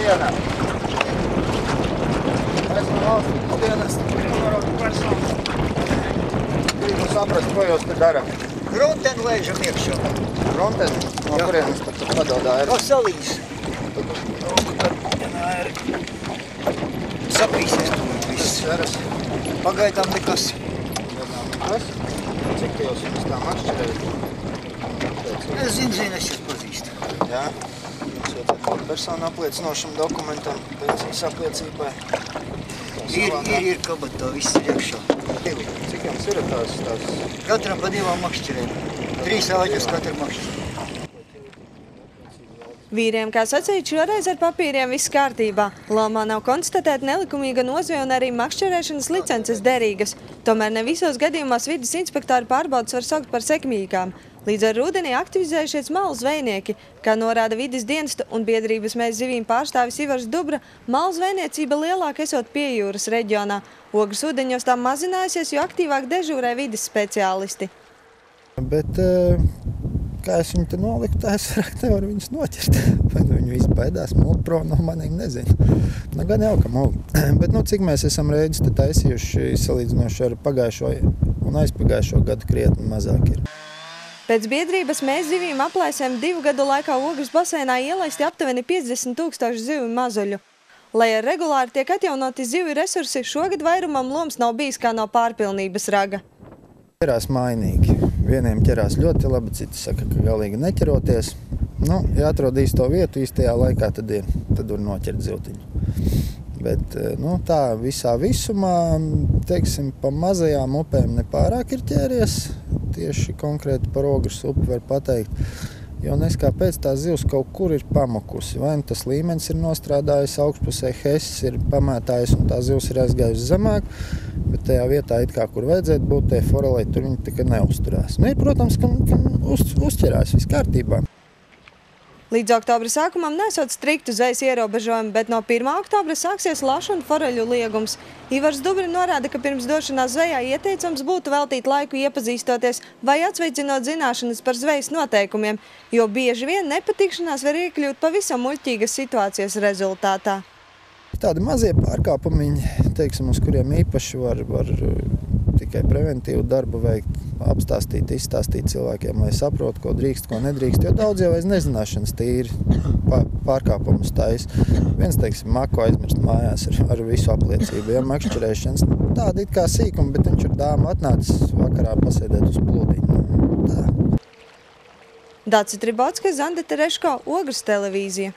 dienā. Mēs no valsts dienas gribu saprast, ko jūs te darat. Grunteni lēžam iekšā. Grunteni? No kurienes tad tu padodā ir? No salīs. Sapīsies tur viss. Pagaidām nekas. Nekas? Cik jūs jums tā makšķerējat? Es zinu, es jūs pazīstu. Jā? Jūs iet personu apliecinošam dokumentam, pensijas apliecībai. Ir kabatā, viss ir iekšā. Cik jums ir tās? Katram pa 2 makšķerēm. 3 āģus katram makšķerēm. Vīriem, kā sacīt, šoreiz ar papīriem viss kārtībā. Lomā nav konstatēta nelikumīga nozveja un arī makšķerēšanas licences derīgas. Tomēr ne visos gadījumos vides inspektori pārbaudas var saukt par sekmīgām. Līdz ar rudenī aktivizējušies malu zvejnieki. Kā norāda vides dienesta un biedrības Mēs zivīm pārstāvis Ivars Dubra, malu zvejniecība lielāka esot piejūras reģionā. Ogres ūdeņos tā mazinājusies, jo aktīvāk dežūrē vides speciālisti. Bet, kā es viņu te noliku, tā es nevaru viņus noķert. Vai viņi visi baidās mūlt prom no maniem, nezinu. Gan jau, ka mūlt. Bet, cik mēs esam reģis te taisījuši salīdzinoši ar pagājušo un aizpagājušo gadu krietni mazāk ir. Pēc biedrības Mēs zivīm aplēsēm 2 gadu laikā Ogres baseinā ielaisti aptuveni 50 000 zivju mazuļu. Lai ar regulāri tiek atjaunoti zivju resursi, šogad vairumam loms nav bijis kā no pārpilnības raga. Ķerās mainīgi. Vieniem ķerās ļoti labi, citi saka, ka galīgi neķeroties. Ja atrod īsto vietu īstajā laikā, tad var noķert zivtiņu. Bet tā visā visumā, teiksim, pa mazajām upēm nepārāk ir ķēries. Tieši konkrēti par Ogres upi var pateikt. Jo nes kāpēc tā zivs kaut kur ir pamokusi. Vai tas līmenis ir nostrādājis augšpusē, hess ir pamētājis un tā zivs ir aizgājusi zemāk. Bet tajā vietā, kur vajadzētu būt tie forelei, tur viņi tikai neuzturās. Ir, protams, ka uzķerās viss kārtībā. Līdz oktobra sākumam nesot striktu zvejas ierobežojumu, bet no 1. oktobra sāksies lašu un foreļu liegums. Ivars Dubri norāda, ka pirms došanās zvejā ieteicams būtu veltīt laiku iepazīstoties vai atsveicinot zināšanas par zvejas noteikumiem, jo bieži vien nepatikšanās var iekļūt pavisam muļķīgas situācijas rezultātā. Tādi mazie pārkāpumiņi, teiksim, uz kuriem īpaši var tikai preventīvu darbu veikt, apstāstīt, izstāstīt cilvēkiem, lai saprot, ko drīkst, ko nedrīkst, jo daudz jau aiz nezināšanas tīri pārkāpumus tais. Viens, teiksim, mako aizmirst mājās ar visu apliecību, makšķerēšanas, tāda it kā sīkuma, bet viņš ar dāmu atnācis vakarā pasēdēt uz plūdiņu. Dace Tribotska, Zanda Tereško, Ogres televīzija.